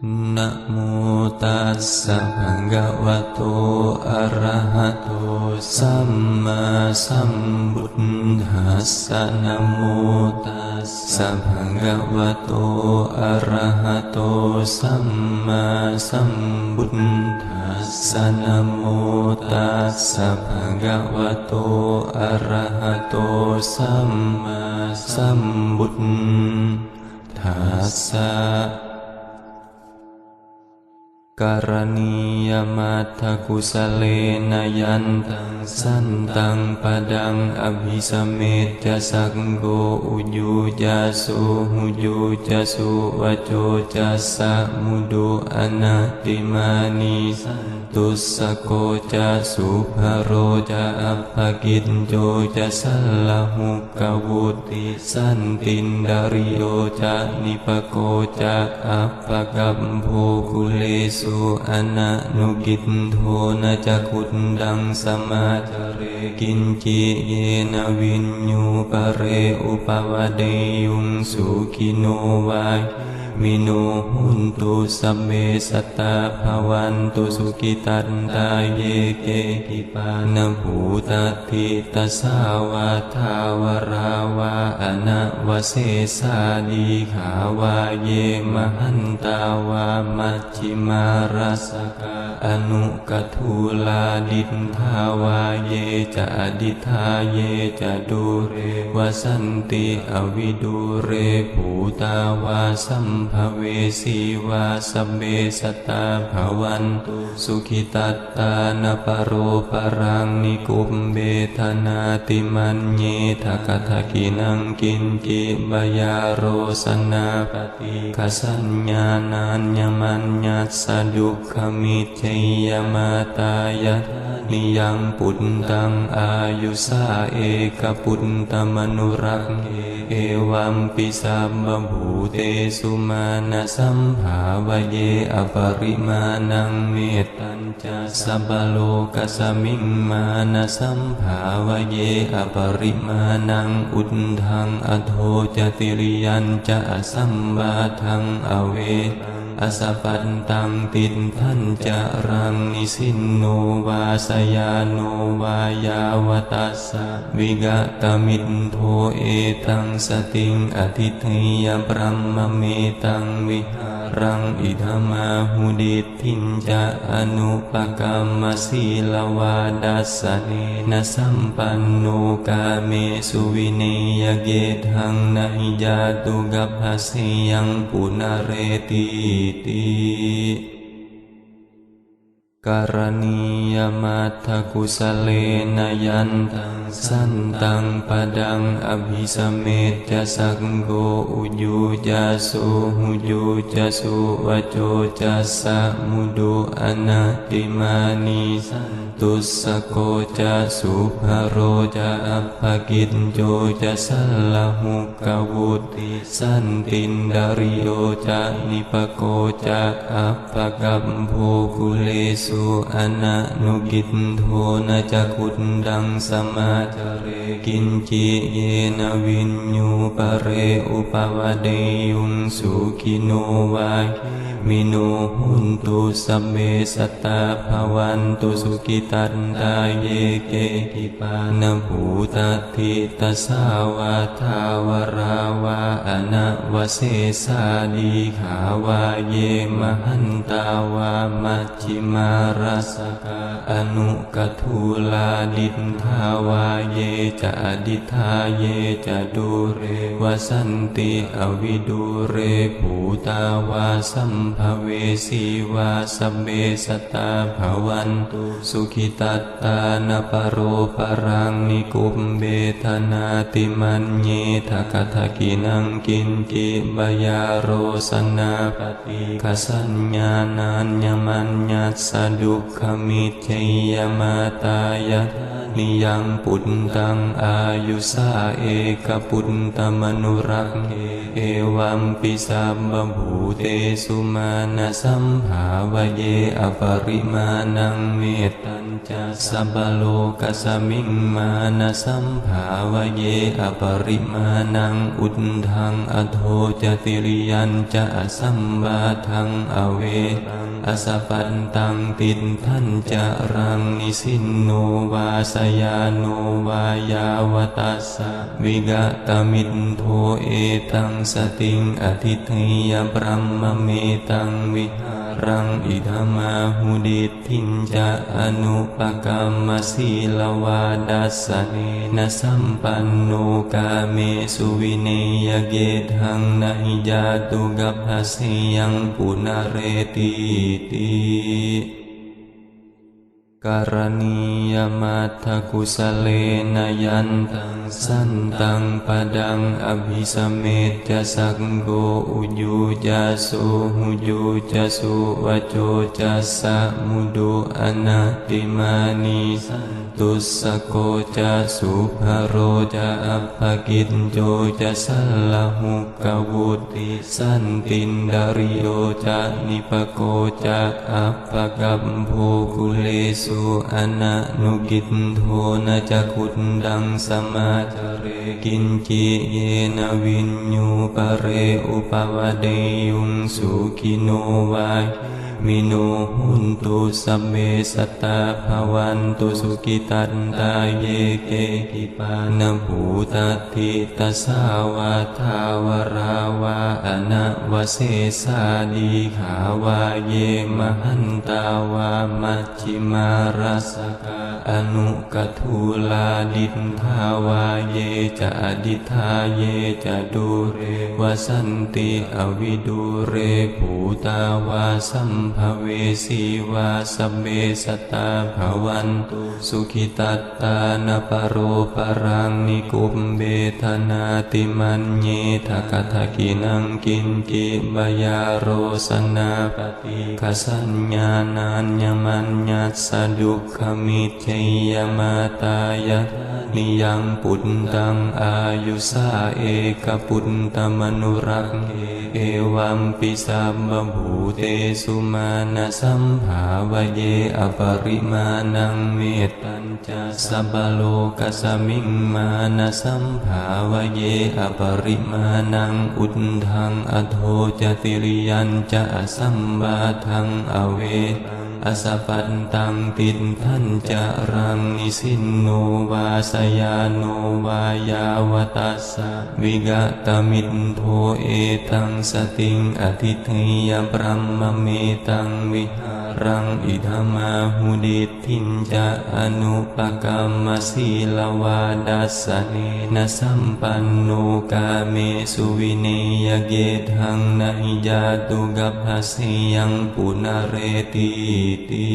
นะโมตัสสะภะคะวะโตอะระหะโตสัมมาสัมพุทธัสสะนะโมตัสสะภะคะวะโตอะระหะโตสัมมาสัมพุทธัสสะนะโมตัสสะภะคะวะโตอะระหะโตสัมมาสัมพุทธัสสะการณียมัตถกุสเลนะยันตังสันตังปะดังอภิสเมตจะสังโฆอุยุจะสุหุยุจะสุวจโจจะสะมุดุอนัตติมานิสันตุสสโกจะสุภโรจะอัปภกิจโจจะสัลลหุกวุติสันตินดาริโยจะนิปโกจะอัปภกัมโภคุเลสุอนะนุกินโทนะจักขุนดังสมาจเรกินจิเยนะวินยูปะเรอุปวะเดยุงสุขิโนวามิโนหุนตุสัพเมสัตตาภวันตุสุขิตันตาเยเกกิปานภูตติตัสสาวาทาวราวาอนะวเสสาดีขาวาเยมหันตาวามัชฌิมาราสกาอนุกทุลาดินทาวาเยจะอดิทาเยจะดูเรวสันติอวิดูเรภูตาวาสัมภเวสีวาสัพเบสัตตาภวันตุสุขิตัตตานปโรปรังนิกุมเบธนาติมันเยทะกทะกินังกินจิบายาโรสนาปฏิกสัญญานัญญมัญญัสสะดุขมิจเจยมาตายะนิยังปุตตังอายุสาเอกปุตตมนุรักเอวัมปิสัมภูเตสุมานะสัมภาวะเยอปริมาณังเมตตัญจะสัพพโลกัสสมิงมานะสัมภาวะเยอปริมาณังอุทธังอโทจติริยัญจะอสัมบาทังอเวอสปันตังตินทันจะรังนิสินโนวาสยาโนวายาวตัสสะวิกตมินโทเอตังสติงอทิเทยปรัมมเมตังวิหารังอิธมาหุดิทินจะอนุปกรรมศีลวาดัสสเนนะสัมปันโนกาเมสุวิเนยเกทังนะหิยาตุกัปปะเสยังปุณเรติติการณียมัตถกุสเลนะยันตังสันตังปะดังอภิสเมตจะสังโฆอุยุจะสุหุยุจะสุวจโจจะสะมุดุอนัตติมานิสันตุสสโกจะสุภโรจะอัปภกิจโจจะสัลลหุกวุติสันตินดาริโยจะนิปโกจะอัปภกัมโภคุเลสุอนะนุกินโทนะจักขุนดังสมาจเรกินจิเยนะวินยูปะเรอุปวะเดยุงสุขิโนวามิโนหุนตุสัพเมสัตตาภวันตุสุขิตันตาเยเกกิปานภูตติตัสสาวาทาวราวาอนะวเสสาดีขาวาเยมหันตาวามัชฌิมาราสกาอนุกทุลาดินทาวาเยจะอดิทาเยจะดูเรวสันติอวิดูเรภูตาวาสัมภเวสีวาสัพเบสัตตาภวันตุสุขิตัตตานปโรปรังนิกุมเบธนาติมันเยทะกทะกินังกินจิบายาโรสนาปฏิกสัญญานัญญมัญญัสสะดุขมิจเจยมาตายะนิยังปุตตังอายุสาเอกปุตตมนุรักเอวัมปิสัมภูเตสุมานะสัมภาวะเยอปริมาณังเมตตัญ จะสัพพโลกัสสมิงมานะสัมภาวะเยอปริมาณังอุทธังอโทจติริยัญจะอสัมบาทังอเวรังอสัพพันตังตินทันจะรังนิสินโนวาสยาโนวายาวตัสสะวิกตมินโทเอตังสติงอทิเทยบรมเมตังวิหารังอิธามาหุดิทินจะอนุปกรรมศีลวาดัสสเนนะสัมปันโนกาเมสุวิเนยเกทังนะหิยาตุกัพพะเสยังปุณเรติติการณียมัตถกุสเลนะยันตังสันตังปดังอภิสเมตจะสังโฆอุยุจะสุหุยุจะสุวโจจะสะมุดุอนัตติมานิสันตุสโกจะสุภโรจะอัปปกิจโจจะสัลลหุกวุติสันตินดาริโยจะนิปโกจะอัปปกัมโภกุเลสุอนะนุกินโทนะจักขุนดังสมาจเรกินจิเยนะวินยูปะเรอุปวเดยุงสุขิโนวายมิโนหุนตุสัพเมสัตตาภวันตุสุขิตันตาเยเกกิปานภูตติตัสสาวาทาวราวาอนะวเสสาดีขาวาเยมหันตาวามัชฌิมารัสกาอนุกทุลาดินทาวาเยจะอดิทาเยจะดูเรวสันติอวิดูเรภูตาวาสัมภเวสีวาสัพเมสัตตาภวันตุสุขิตัตตานปโรปรังนิกุมเบธนาติมันเยทะกะทะกินังกินกิบายาโรสนาปฏิคสัญญานัญญมัญญัสสะดุขมิเทยมาตายะนิยังปุตตังอายุสาเอกปุตตมนุรักเอวัมปิสัมมภูเตสุมานะสัมภาวะเยอปริมาณังเมตตัญจะสัพพโลกัสสมิงมานะสัมภาวะเยอปริมาณังอุทธังอโทจติริยัญจะอสัมบาทังอเวอสัพพันตังตินทันจะรังนิสินโนวาสยาโนวายาวตัสสะวิกตมินโทเอตังสติงอทิเทยบรมเมตังวิหารังอิธามาหุดิทินจะอนุปกรรมศีลวาดัสสเนนะสัมปันโนกาเมสุวิเนยเกทังนะหิยาตุกัพพะเสยังปุณเรติติ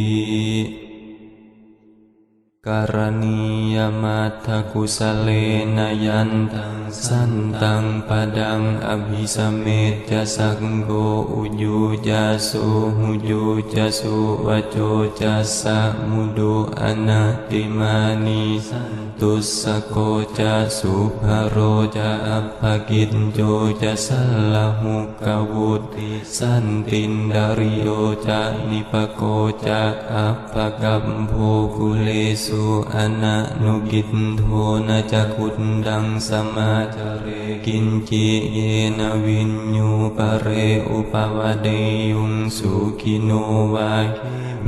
การณียมัตถกุสเลนะยันตังสันตังปดังอภิสเมตจะสังโฆอุยุจะสุหุยุจะสุวโจจะสะมุดุอนัตติมานิสันตุสโกจะสุภโรจะอัปปกิจโจจะสัลลหุกวุติสันตินดาริโยจะนิปโกจะอัปปกัมโภกุเลสุอนะนุกินโทนะจักขุนดังสมาจเรกินจิเยนะวินยูปะเรอุปวเดยุงสุขิโนวาย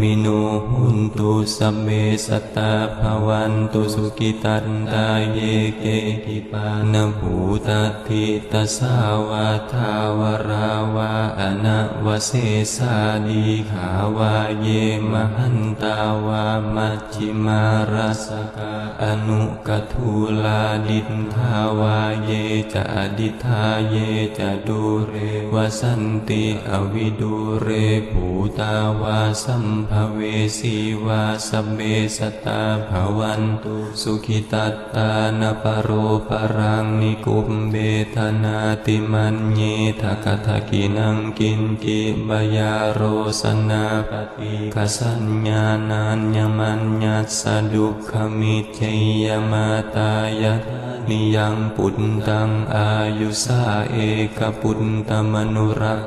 มิโนหุนตุสัพเมสัตตาภวันตุสุขิตันตาเยเกกิปานภูตติตัสสาวาทาวราวาอนะวเสสาดีขาวาเยมหันตาวามัชฌิมารัสกาอนุกทุลาดินทาวาเยจะอดิทาเยจะดูเรวสันติอวิดูเรภูตาวาสัมภเวสีวาสัพเมสัตตาภวันตุสุขิตัตตานปโรปรังนิกุมเบธนาติมันเยทะกะทะกินังกินกิบายาโรสนาปฏิคสัญญานัญญมัญญัสสะดุขมิเทยมาตายะนิยังปุตตังอายุสาเอกปุตตมนุรัก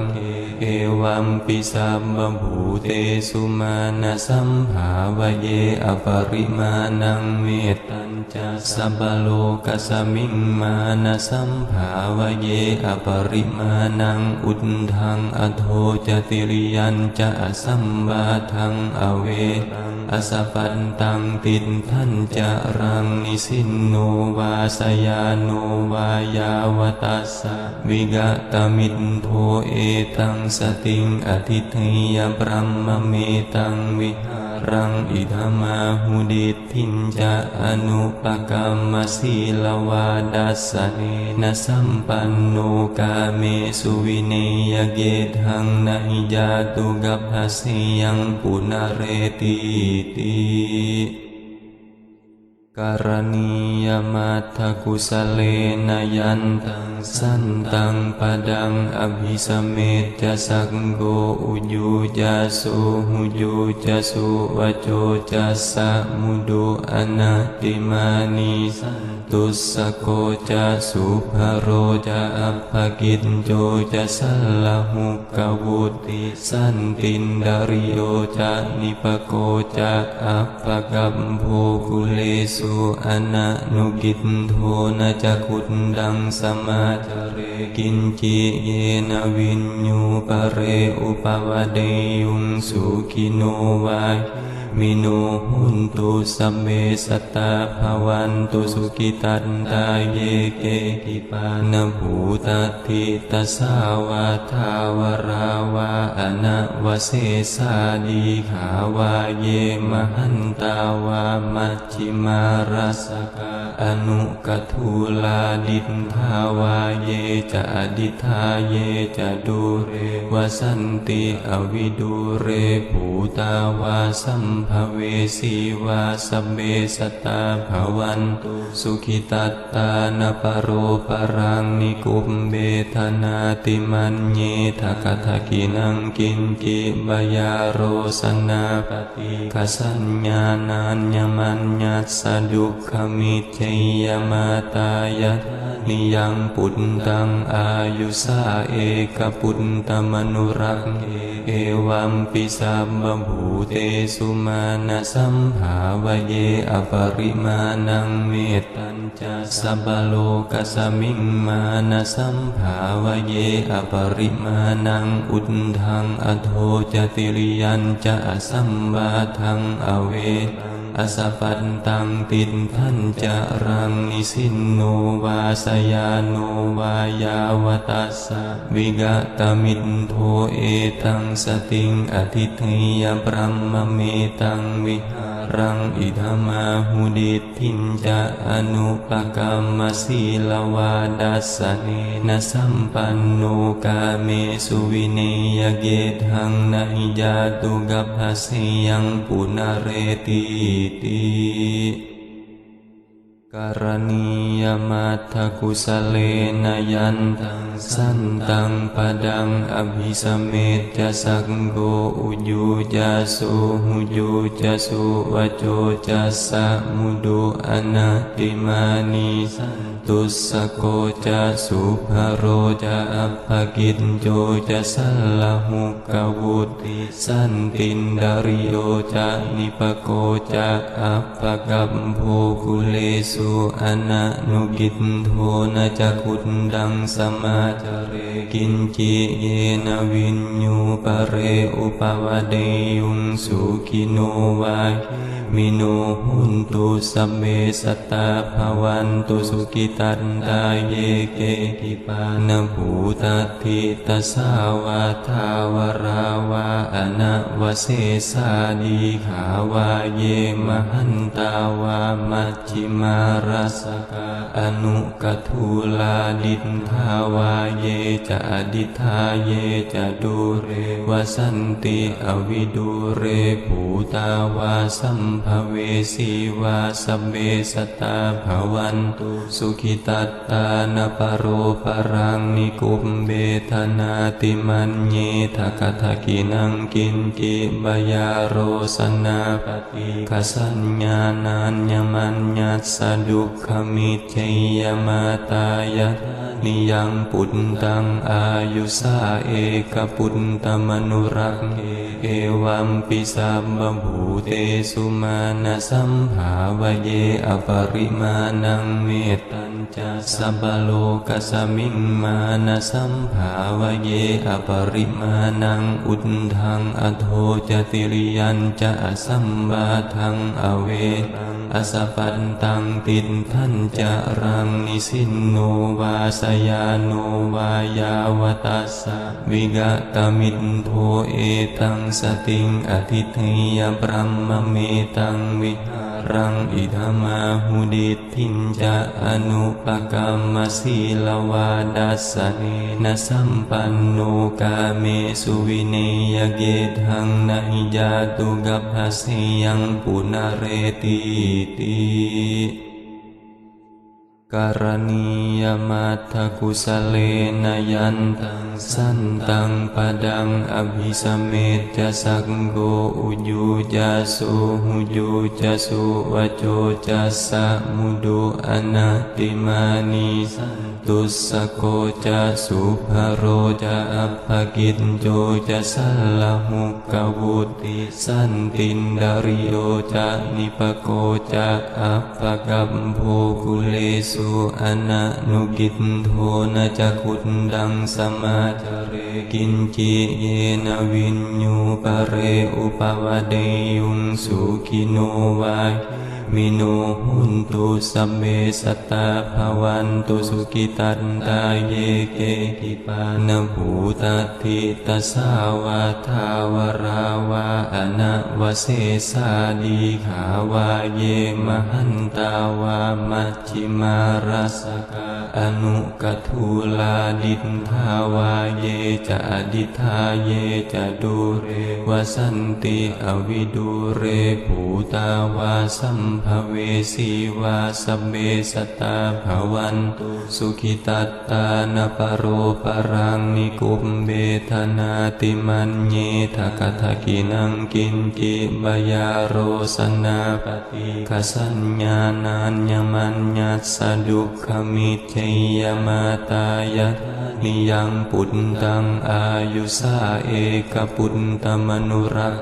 เอวัมปิสัมมภูเตสุมา มาณสัมภาวเยอปริมาณังเมตตัญจะสัพพโลกัสสมิงมาณสัมภาวเยอปริมาณังอุทธังอโทจติริยัญจะอสัมบาทังอเวรังอสัพพันตังตินทัญจะรังนิสินโนวาสยาโนวายาวตัสสะวิกตมินโทเอตังสติงอทิเทยบรมเมตังวิหารังอิธามาหุดิทินจะอนุปกรรมสีลวาดัสสเนนะสัมปันโนกาเมสุวิเนยเกทังนะหิยาตุกัปหะเสยังปุณเรติติการณียมัตถกุสเลนะยันตังสันตังปดังอภิสเมตจะสังโฆอุยุจะสุหุยุจะสุวโจจะสะมุดุอนัตติมานิสันตุสโกจะสุภโรจะอัปภกิจโจจะสัลลหุกวุติสันตินดาริโยจะนิปโกจะอัปภกัมโภกุเลสุอนะนุกินโทนะจักขุนดังสมาจเรกินจิเยนะวินยูปะเรอุปวเดยุงสุขิโนวามิโนหุนตุสัมเมสตาภวันตุสุขิตันตาเยเกกิปานภูตัตถิตัสสาวาทาวราวาอนะวเสสาดีขาวาเยมหันตาวามัชฌิมารัสกาอนุกัทุลาดินทาวาเยจะอดิทาเยจะดูเรวสันติอวิดูเรภูตาวาสัมภเวสีวาสัมเมสตาภวันตุสุขิตัตตานปโรปรังนิกุมเบธนาติมันเยทะกะทะกินังกินกิบายาโรสนาปฏิกสัญญานัญญมัญญัสสะดุขมิจเจยมาตายะนิยังปุตตังอายุสาเอกปุตตมนุรักเอวัมปิสัมมภูเตสุมาณสัมภาวเยอปริมาณังเมตตัญจะสัพพโลกัสสมิงมาณสัมภาวเยอปริมาณังอุทธังอโทจติริยัญจะอสัมบาทังอเวรังอสัพพันตังตินทัญจะรังนิสินโนวาสยาโนวายาวตัสสะวิกตมินโทเอตังสติงอทิเทยบรมเมตังวิหารังอิธามาหุดิทินจะอนุปกรรมสีลวาดัสสเนนะสัมปันโนกาเมสุวิเนยเกทังนะหิยาตุกัปหะเสยังปุณเรติติการณียมัตถกุสเลนะยันตังสันตังปดังอภิสเมตจะสังโฆอุยุจะสุหุยุจะสุวโจจะสะมุดุอนัตติมานิสันตุสโกจะสุภโรจะอัปภกิจโจจะสัลลหุกวุติสันตินดาริโยจะนิปโกจะอัปภกัมโภกุเลสุอนะนุกินโทนะจักขุนดังสมาจเรกินจิเยนะวินยูปะเรอุปวเดยุงสุขิโนวามิโนหุนตุสัมเมสตาภวันตุสุขิตันตาเยเกกิปานภูตัตถิตัสสาวาทาวราวาอนะวเสสาดีขาวาเยมหันตาวามัชฌิมารัสกาอนุกัทุลาดินทาวาเยจะอดิทาเยจะดูเรวสันติอวิดูเรภูตาวาสัมภเวสีวาสัมเมสตาภวันตุสุขิตัตตานปโรปรังนิกุมเบธนาติมันเยทะกะทะกินังกินกิบายาโรสนาปฏิกสัญญานัญญมัญญัสสะ ดุขมิจเจยมาตายะนิยังปุตตังอายุสาเอกปุตตมนุรักเอวัมปิสัพพภูเตสุมานะสัมภาวะเยอปริมาณังเมตตัญจะสัพพโลกัสสมิงมานะสัมภาวะเยอปริมาณังอุทธังอโทจติริยัญจะอสัมบาทังอเวอสัพพันตังตินทันจะรังนิสินโนวาสยาโนวายาวตัสสะวิกตมินโทเอตังสติงอทิเทยบรัมมเมตังวิหารังอิธามาหุดิทินจะอนุปกรรมสีลวาดัสสะเนนะสัมปันโนกาเมสุวิเนยเกทังนะหิยาตุกัพพสิยังปุณเรติติการณียมัตถกุสเลนะยันตังสันตังปดังอภิสเมตจะสังโฆอุยุจัสสุหุยุจัสสุวโจจัสสะมุดุอนัตติมานิสันตุสสโกจัสสุภโรจะอัปภกิจโจจะสัลลหุกวุติสันตินดาริโยจะนิปโกจะอัปภกัมโภกุเลสุอนะนุกินโทนะจักขุนดังสมาจเรกินจิเยนะวินยูปะเรอุปวะเดยุงสุขิโนวามิโนหุนตุสัพเพสัตตาภวันตุสุขิตันตาเยเกหิปานภูตติตัสสาวาทาวราวาอนะวเสสาดีขาวาเยมหันตาวามัชฌิมาราสกาอนุกัทุลาดินทาวาเยจะอดิทาเยจะดูเรวสันติอวิดูเรภูตาวาสัมภเวสีวาสัพเพสัตตาภวันตุสุขิตัตตานปโรปรังนิกุมเบธนาติมันเยทกทกินังกินจิบายาโรสนาปฏิกสัญญานัญญมัญญัสสะดุขมิจเจยมาตายะนิยังปุตตังอายุสาเอกปุตตมนุรัก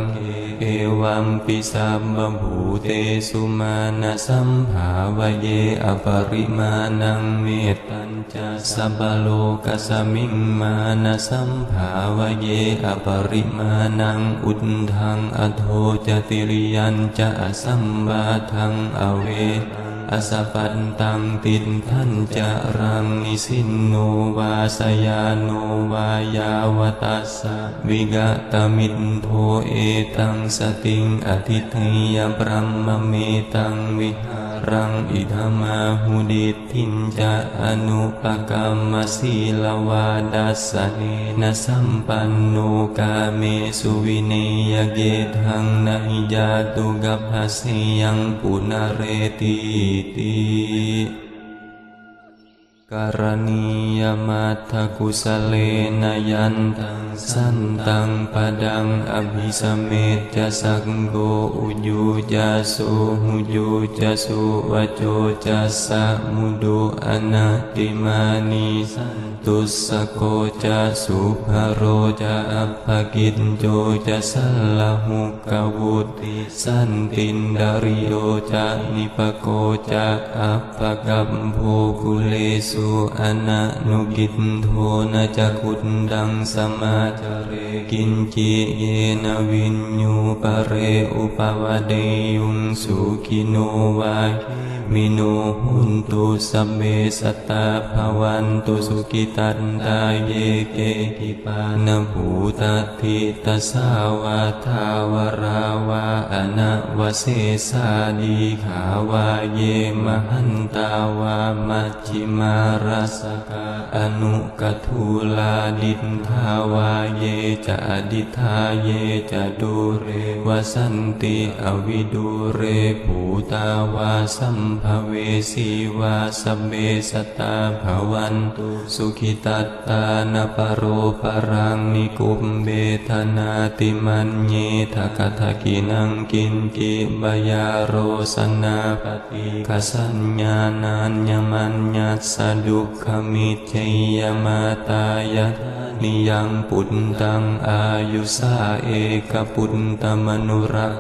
เอวัมปิสัพพภูเตสุมานะสัมภาวะเยอปริมาณังเมตตัญจะสัพพโลกัสสมิงมานะสัมภาวะเยอปริมาณังอุทธังอโทจติริยัญจะอสัมบาทังอเวอสัพพันตังตินทันจะรังนิสินโนวาสยาโนวายาวตัสสะวิกตมินโทเอตังสติงอทิเทยบรัมมเมตังวิหารังอิธามาหุดิทินจะอนุปกรรมสีลวาดัสสะเนนะสัมปันโนกาเมสุวิเนยเกทังนะหิยาตุกัพพสิยังปุณเรติติการณียมัตถกุสเลนะยันตังสันตังปดังอภิสเมตจะสังโฆอุยุจัสสุหุยุจัสสุวโจจัสสะมุดุอนัตติมานิสันตุสสโกจัสสุภโรจะอัปภกิจโจจะสัลลหุกวุติสันตินดาริโยจะนิปโกจะอัปภกัมโภกุเลสุอนะนุกินโทนะจักขุนดังสมาจเรกินจิเยนะวินยูปะเรอุปวะเดยุงสุขิโนวามิโนหุนตุสัพเพสัตตาภวันตุสุขิตันตาเยเกหิปานภูตติตัสสาวาทาวราวาอนะวเสสาดีขาวาเยมหันตาวามัชฌิมา ราสกาอนุกัทูลาดินทาวาเยจะอดิทาเยจะดูเรวสันติอวิดูเรภูตาวาสัมภเวสีวาสเบสตาภวันตุสุขิตัตตานปโรปรังนิกุมเบธนาติมันเยทกทกินังกินกิบยาโรสนาปฏิกสัญญานัญญมัญญัสสะดุขมิจเจยมาตายะนิยังปุตตังอายุสาเอกปุตตมนุรัก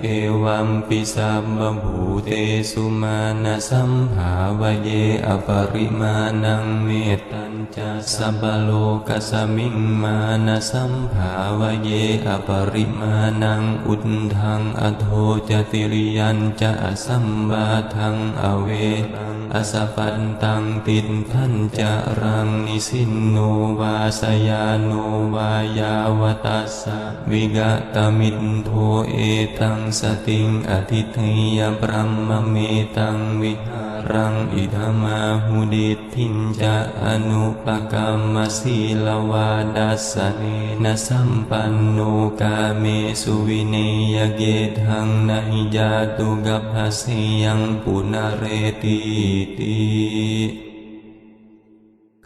เอวัมปิสัมบภูเตสุมาณสัมภาวเยอปริมาณังเมตตัญจะสัพพโลกัสสมิงมาณสัมภาวเยอปริมาณังอุทธังอโทจติริยัญจะสัมบาทังอเวรังอสปันตังตินทันจะรังนิสินโนวาสยาโนวายาวตัสสะวิกตมินโทเอตังสติงอทิเทยบรัมมเมตังวิหารังอิธามาหุดิทินจะอนุปกรรมสีลวาดัสสะเนนะสัมปันโนกาเมสุวิเนยเกทังนะหิยาตุกัพพเสยังปุณเรติติ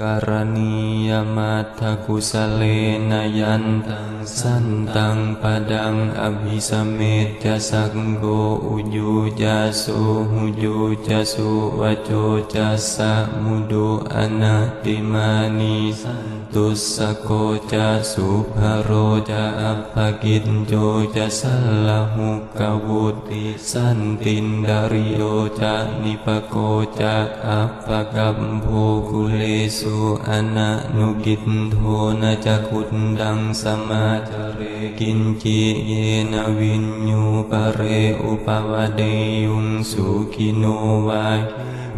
การณียมัตถกุสเลนยันตังสันตังปดังอภิสเมตจะสังโฆอุยุจะสุหุยุจะสุวโจจะสะมุดุอนัตติมานิสันตุสโกจะสุภโรจะอัปปกิจโจจะสัลลหุกวุติสันตินดาริโยจะนิปโกจะอัปปกัมโภกุเลสุอนะนุกินโทนะจักขุนดังสมาจเรกินจิเยนะวิญญูปะเรอุปวเดยุงสุขิโนวา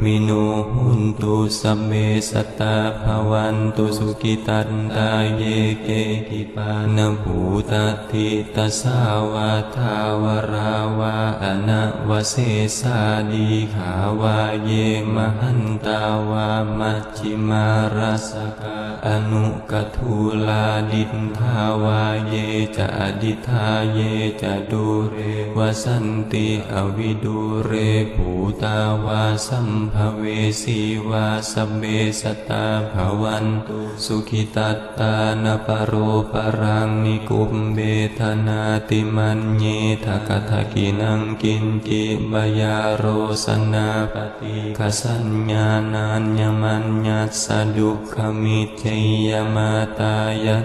มิโนหุนตุสัพเมสัตตาภวันตุสุขิตันตาเยเกกิปานภูตติตัสสาวาทาวราวาอนะวเสสาดีขาวาเยมหันตาวามัชฌิมาราสกาอนุกัทูลาดินทาวาเยจะอดิทาเยจะดูเรวสันติอวิดูเรภูตาวาสัมภเวสีวาสเบสตาภวันตุสุขิตัตตานปโรปรังนิกุมเบธนาติมันเยทกทกินังกินกิบยาโรสนาปฏิกสัญญานัญญมัญญัสสะดุขมิจเจยมาตายะ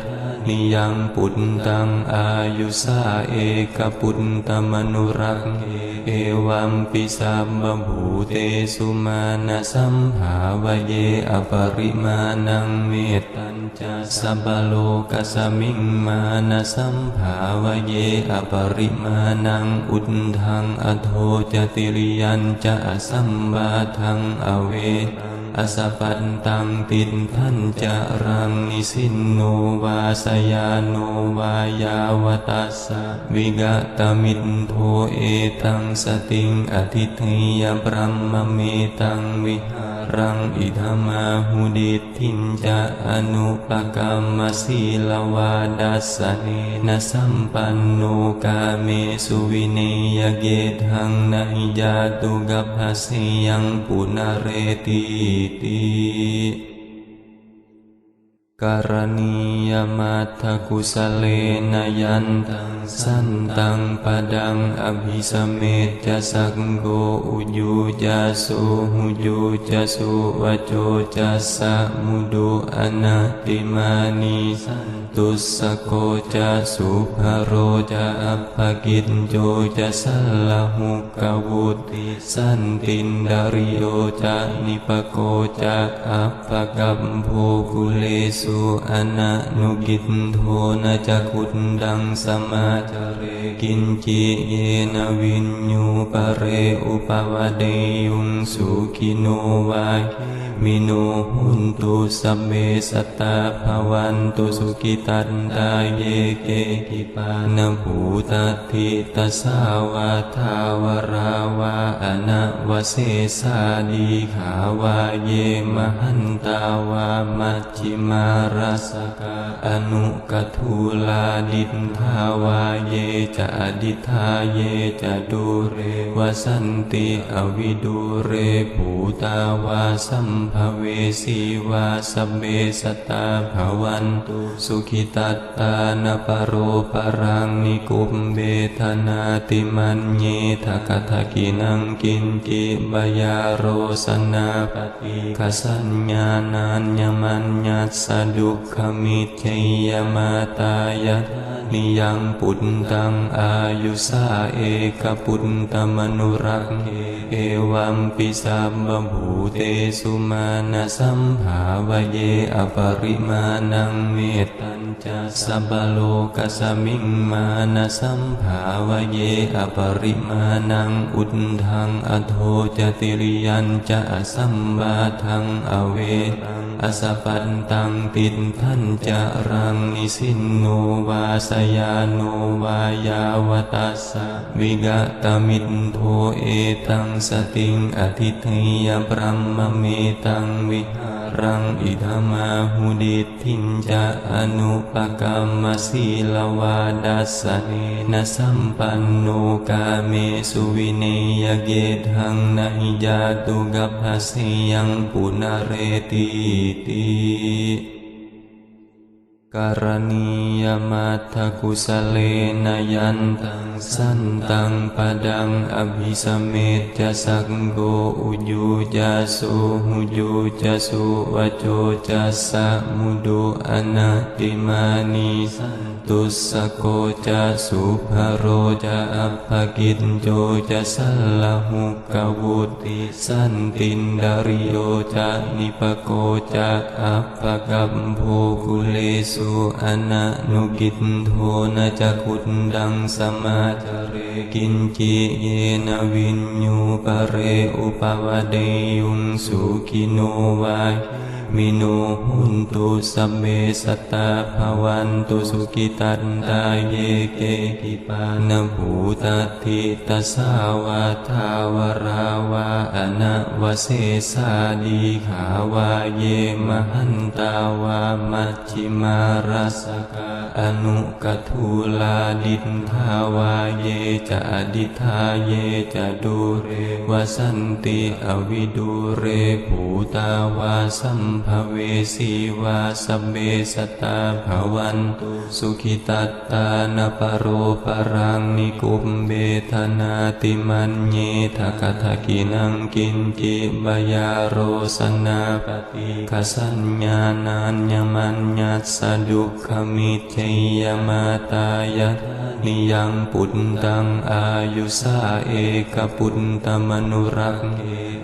นิยังปุตตังอายุสาเอกปุตตมนุรักเอวัมปิสัมบภูเตสุมาณสัมภาวเยอปริมาณังเมตตัญจะสัพพโลกัสสมิงมาณสัมภาวเยอปริมาณังอุทธังอโทจติริยัญจะสัมบาทังอเวรังอสปันตังตินทันจะรังนิสินโนวาสยาโนวายาวตัสสะวิกตมินโทเอตังสติงอทิเทยบรัมมเมตังวิหารังอิธามาหุดิทินจะอนุปกรรมสีลวาดัสสะเนนะสัมปันโนกาเมสุวิเนยเกทังนะหิยาตุกัพพเสยังปุณเรติติการณียมัตถกุสเลนยันตังสันตังปดังอภิสเมตจะสังโฆอุยุจะสุหุยุจะสุวโจจะสะมุดุอนัตติมานิสันตุสโกจะสุภโรจะอัปปกิจโจจะสัลลหุกวุติสันตินดาริโยจะนิปโกจะอัปปกัมโภกุเลสุ สุอนะนุกินโทนะจักขุนดังสมาจเรกินจิเยนะวินยูปะเรอุปวเดยุงสุขิโนวามิโนหุนตุสัพเมสัตตาภวันตุสุขิตันตาเยเกกิปานภูตติตัสสาวาทาวราวาอนะวเสสาดีขาวาเยมหันตาวามัจฉิมาราสกาอนุกทุลาดินทาวาเยจะอดิทาเยจะดูเรวสันติอวิดูเรภูตาวาสัมภเวสีวาสัพเมสัตตาภวันตุสุขิตัตตานปโรปรังนิกุมเบธนาติมันเยทะกทกินังกินจิบยาโรสนาปฏิคสัญญานัญญมัญญัสสะดุขมิจเชยมาตายะนิยังปุตตังอายุสาเอกปุตตมนุรักเเอวัมปิสัพพภูเตสุมาณสัมภาวเยอปริมาณังเมตตัญจะสัพพโลกัสสมิงมานะสัมภาวเยอปริมาณังอุทธังอโทจติริยัญจะอสัมบาทังอเวรังอสปันตังติดทันจะรังนิสินโนวาสยาโนวายาวตัสสะวิกตมิตโทเอตังสติงอทิเทยบรัมมเมตังวิหารังอิธมาหุดิทินจะอนุปกรรมสีลวาดัสสเนนะสัมปันโนกาเมสุวิเนยเกทังนะหิยาตุกัพพสิยังปุณเรติติการณียมัตถกุสเลนะยันตังสันตังปดังอภิสเมตจะสังโฆอุยุจะสุหุยุจะสุวโจจะสะมุดุอนัตติมานิสันตุสโกจะสุภโรจะอัปภกิจโจจะสัลลหุกวุติสันตินดาริโยจะนิปโกจะอัปภกัมโภกุเลสุอนะนุกินโทนะจักขุนดังสมาจเรกินจิเยนะวินยูปะเรอุปวเดยุงสุขิโนวามิโนหุนตุสัพเมสัตตาภวันตุสุขิตันตาเยเกกิปานภูตติตัสสาวาทาวราวาอนะวเสสาดีขาวาเยมหันตาวามัจฉิมาราสกาอนุกทุลาดินทาวาเยจะอดิทาเยจะดูเรวสันติอวิดูเรภูตาวาสัมภเวสีวาสัพเมสัตตาภวันตุสุขิตัตตานปโรปรังนิกุมเบธนาติมันเยทะกทกินังกินจิบยาโรสนาปฏิคสัญญานัญญมัญญัสสะดุขมิจเชยมาตายะนิยังปุตตังอายุสาเอกปุตตมนุรัก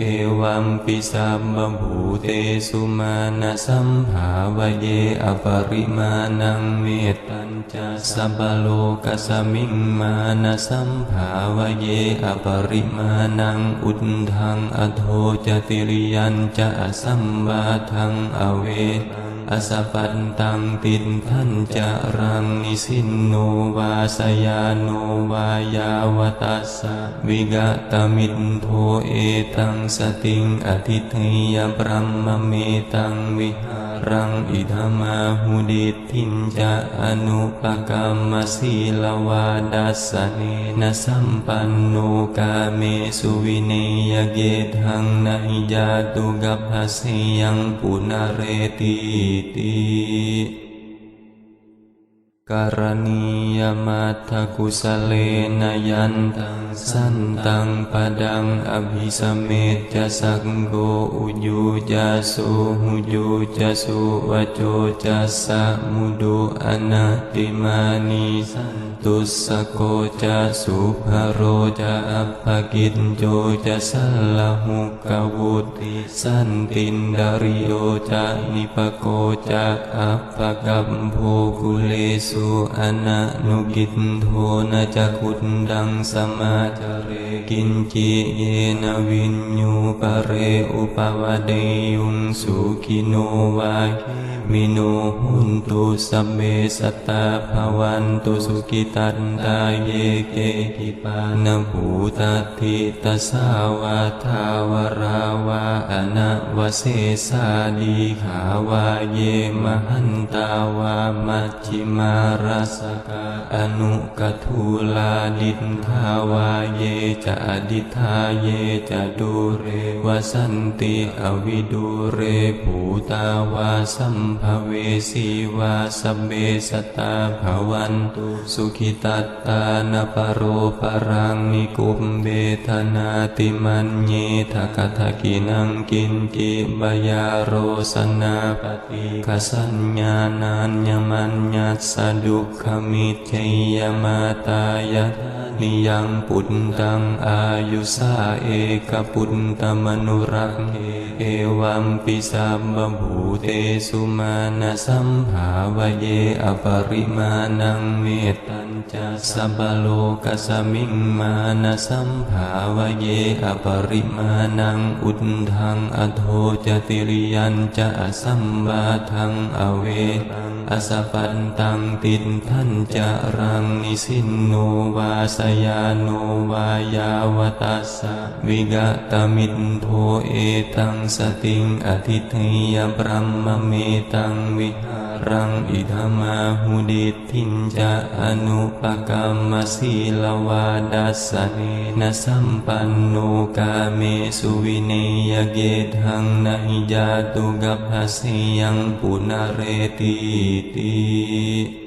เอวัมปิสัพพภูเตสุมาณสัมภาวเยอปริมาณังเมตตัญจะสัพพโลกัสสมิงมานะสัมภาวเยอปริมาณังอุทธังอโทจติริยัญจะอสัมบาทังอเวอสปันตังติดทันจะรังนิสินโนวาสยาโนวายาวตัสสะวิกตมิตโทเอตังสติงอทิเทยบรัมมเมตังวิหารังอิธมาหุดิทินจะอนุปกรรมสีลวาดัสสเนนะสัมปันโนกาเมสุวิเนยเกทังนะหิยาตุกัพพสิยังปุณเรติติ การณียมัตถกุสเลนะยันตังสันตังปดังอภิสเมตจะสังโฆอุยุจะสุหุยุจะสุวโจจะสะมุดุอนัตติมานิสันตุสโกจะสุภโรจะอัปปกิจโจจะสัลลหุกวุติสันตินดาริโยจะนิปโกจะอัปปกัมโภกุเลสุอนะนุกินโทนะจักขุนดังสมาจาเรกินจิเยนะวินยูปะเรอุปวเดยุงสุขิโนวามิโนหุนตุสัพเมสัตตาภวันตุสุขิตันตาเยเกหิปานภูตัตถิตัสสาวาทาวราวาอนะวเสสาดีขาวาเยมหันตาวามัชฌิมาราสกาอนุกทุลาดินทาวาเยจะอดิทาเยจะดูเรวสันติอวิดูเรภูตาวาสัมภเวสีวาสัพเบสัตตาภวันตุสุขิตัตตานปโรปรังนิกุมเบธนาติมันเยทกทกินังกินจิบยาโรสนาปฏิกสัญญานัญญมัญญัสสะดุขมิจฉยมาตายะนิยังปุตตังอายุสาเอกปุตตมนุรักเอวัมปิสัมบภูเตสุมานะสัมภาวเยอปริมาณังเมตตัญจะสัพพโลกัสสมิงมานะสัมภาวเยอปริมาณังอุทธังอโทจติริยัญจะอสัมบาทังอเวตังอสัพพันตังตินทัญจะรังนิสินโนวาสยาโนวายาวตัสสะวิกตมินโทเอตังสติงอทิเทยบรัมมเมตังวิหารังอิธามาหุดิทินจะอนุปกรรมสีลวาดัสสะเนนะสัมปันโนกาเมสุวิเนยเกทังนะหิจาตุกัพพสิยังปุณเรติติ